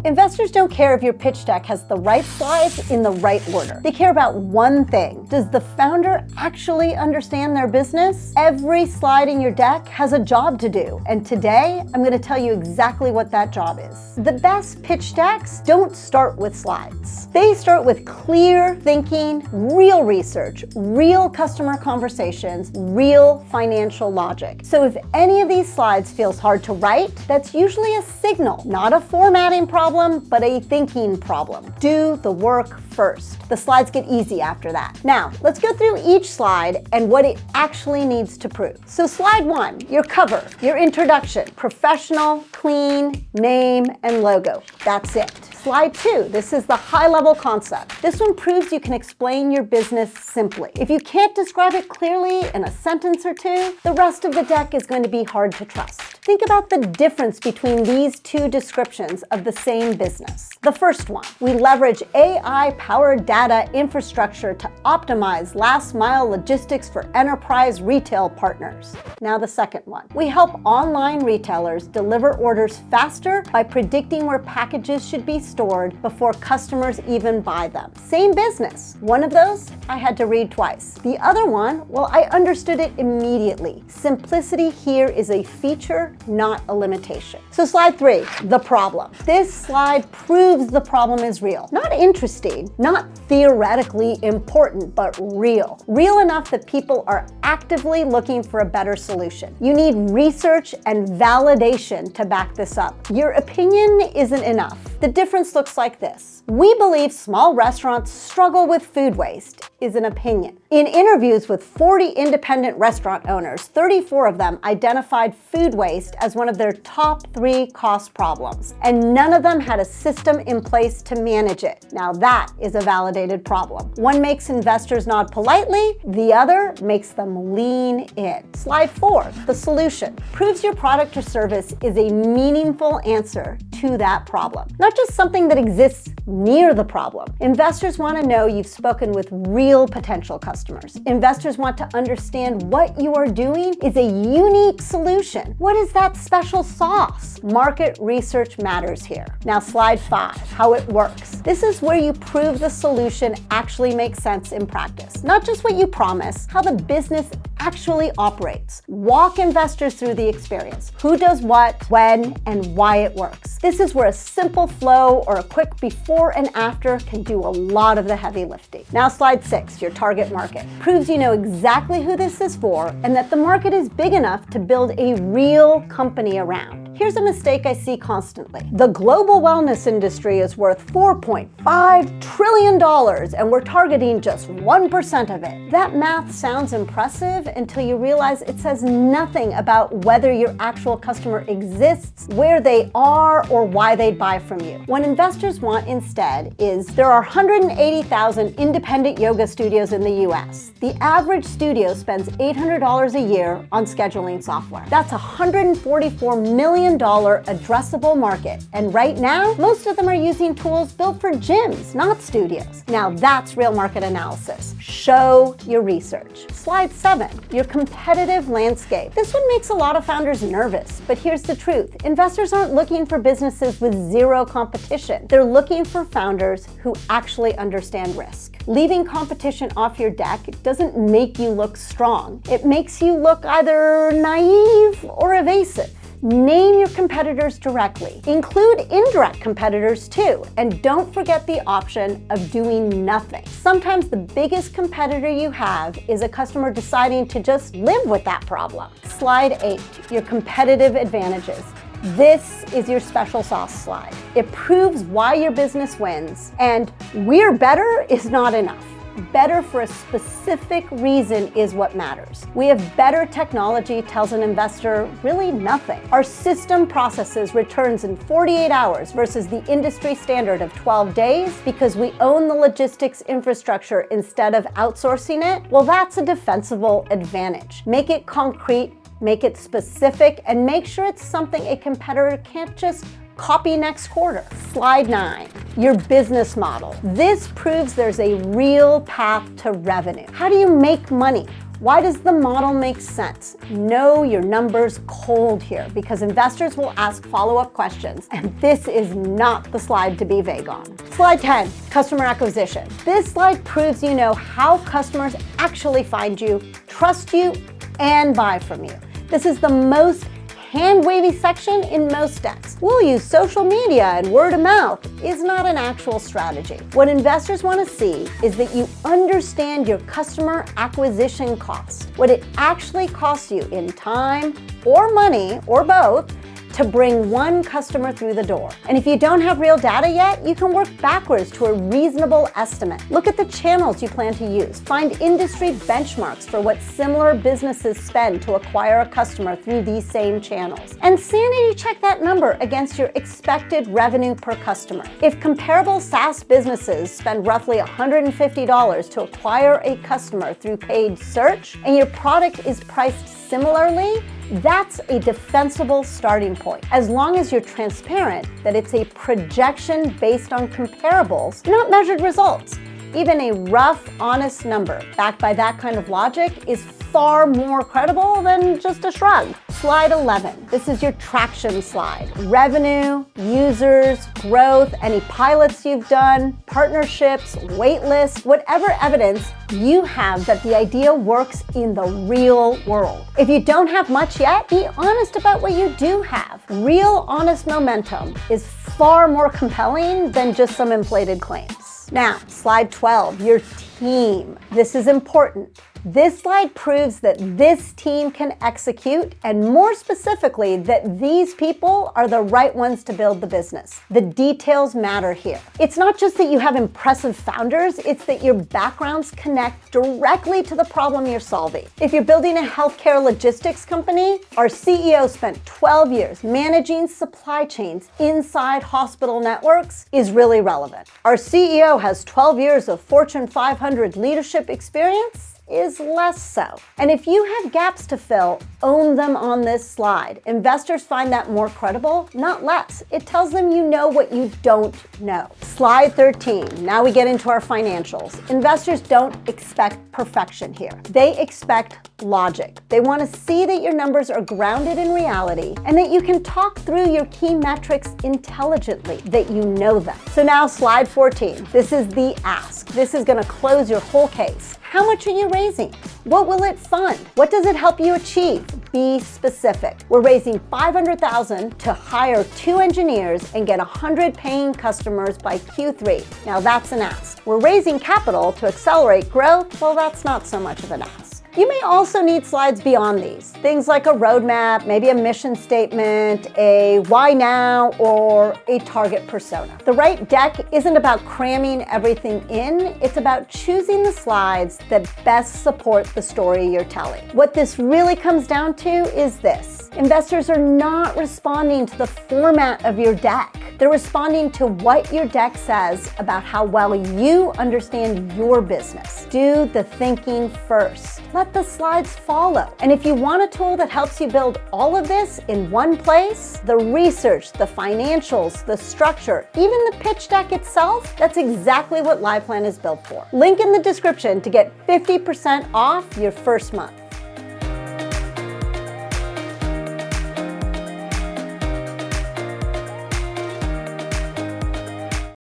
Investors don't care if your pitch deck has the right slides in the right order. They care about one thing. Does the founder actually understand their business? Every slide in your deck has a job to do, and today I'm going to tell you exactly what that job is. The best pitch decks don't start with slides. They start with clear thinking, real research, real customer conversations, real financial logic. So if any of these slides feels hard to write, that's usually a signal, not a formatting problem, but a thinking problem. Do the work first. The slides get easy after that. Now, let's go through each slide and what it actually needs to prove. So slide 1, your cover, your introduction, professional, clean, name, and logo. That's it. Slide 2, this is the high-level concept. This one proves you can explain your business simply. If you can't describe it clearly in a sentence or two, the rest of the deck is going to be hard to trust. Think about the difference between these two descriptions of the same business. The first one, we leverage AI-powered data infrastructure to optimize last-mile logistics for enterprise retail partners. Now the second one, we help online retailers deliver orders faster by predicting where packages should be stored before customers even buy them. Same business. One of those I had to read twice. The other one, well, I understood it immediately. Simplicity here is a feature, not a limitation. So slide 3, the problem. This slide proves the problem is real. Not interesting, not theoretically important, but real. Real enough that people are actively looking for a better solution. You need research and validation to back this up. Your opinion isn't enough. The difference looks like this. We believe small restaurants struggle with food waste is an opinion. In interviews with 40 independent restaurant owners, 34 of them identified food waste as one of their top 3 cost problems, and none of them had a system in place to manage it. Now that is a validated problem. One makes investors nod politely, the other makes them lean in. Slide 4, the solution, proves your product or service is a meaningful answer to that problem, not just something that exists near the problem. Investors want to know you've spoken with real potential customers. Investors want to understand what you are doing is a unique solution. What is that special sauce? Market research matters here. Now slide 5, how it works. This is where you prove the solution actually makes sense in practice. Not just what you promise, how the business actually operates. Walk investors through the experience. Who does what, when, and why it works. This is where a simple flow or a quick before and after can do a lot of the heavy lifting. Now slide 6, your target market. Proves you know exactly who this is for and that the market is big enough to build a real company around. Here's a mistake I see constantly. The global wellness industry is worth $4.5 trillion and we're targeting just 1% of it. That math sounds impressive until you realize it says nothing about whether your actual customer exists, where they are, or why they'd buy from you. What investors want instead is there are 180,000 independent yoga studios in the US. The average studio spends $800 a year on scheduling software. That's $144 million addressable market. And right now, most of them are using tools built for gyms, not studios. Now that's real market analysis. Show your research. Slide 7, your competitive landscape. This one makes a lot of founders nervous, but here's the truth. Investors aren't looking for businesses with zero competition. They're looking for founders who actually understand risk. Leaving competition off your deck doesn't make you look strong. It makes you look either naive or evasive. Name your competitors directly. Include indirect competitors too, and don't forget the option of doing nothing. Sometimes the biggest competitor you have is a customer deciding to just live with that problem. Slide 8, your competitive advantages. This is your special sauce slide. It proves why your business wins, and we're better is not enough. Better for a specific reason is what matters. We have better technology tells an investor really nothing. Our system processes returns in 48 hours versus the industry standard of 12 days because we own the logistics infrastructure instead of outsourcing it. Well, that's a defensible advantage. Make it concrete, make it specific, and make sure it's something a competitor can't just copy next quarter. Slide 9, your business model. This proves there's a real path to revenue. How do you make money? Why does the model make sense? Know your numbers cold here, because investors will ask follow-up questions, and this is not the slide to be vague on. Slide 10, customer acquisition. This slide proves you know how customers actually find you, trust you, and buy from you. This is the most hand-wavy section in most decks. We'll use social media and word of mouth is not an actual strategy. What investors want to see is that you understand your customer acquisition cost, what it actually costs you in time or money or both to bring one customer through the door. And if you don't have real data yet, you can work backwards to a reasonable estimate. Look at the channels you plan to use. Find industry benchmarks for what similar businesses spend to acquire a customer through these same channels. And sanity check that number against your expected revenue per customer. If comparable SaaS businesses spend roughly $150 to acquire a customer through paid search, and your product is priced similarly, that's a defensible starting point, as long as you're transparent that it's a projection based on comparables, not measured results. Even a rough, honest number backed by that kind of logic is far more credible than just a shrug. Slide 11. This is your traction slide. Revenue, users, growth, any pilots you've done, partnerships, wait lists, whatever evidence you have that the idea works in the real world. If you don't have much yet, be honest about what you do have. Real, honest momentum is far more compelling than just some inflated claims. Now, slide 12, your team. This is important. This slide proves that this team can execute, and more specifically, that these people are the right ones to build the business. The details matter here. It's not just that you have impressive founders, it's that your backgrounds connect directly to the problem you're solving. If you're building a healthcare logistics company, our CEO spent 12 years managing supply chains inside hospital networks is really relevant. Our CEO has 12 years of Fortune 500 leadership experience is less so. And if you have gaps to fill, own them on this slide. Investors find that more credible, not less. It tells them you know what you don't know. Slide 13. Now we get into our financials. Investors don't expect perfection here. They expect logic. They want to see that your numbers are grounded in reality and that you can talk through your key metrics intelligently, that you know them. So now slide 14. This is the ask. This is going to close your whole case. How much are you raising? What will it fund? What does it help you achieve? Be specific. We're raising $500,000 to hire 2 engineers and get 100 paying customers by Q3. Now that's an ask. We're raising capital to accelerate growth. Well, that's not so much of an ask. You may also need slides beyond these. Things like a roadmap, maybe a mission statement, a why now, or a target persona. The right deck isn't about cramming everything in. It's about choosing the slides that best support the story you're telling. What this really comes down to is this. Investors are not responding to the format of your deck. They're responding to what your deck says about how well you understand your business. Do the thinking first. Let the slides follow. And if you want a tool that helps you build all of this in one place, the research, the financials, the structure, even the pitch deck itself, that's exactly what LivePlan is built for. Link in the description to get 50% off your first month.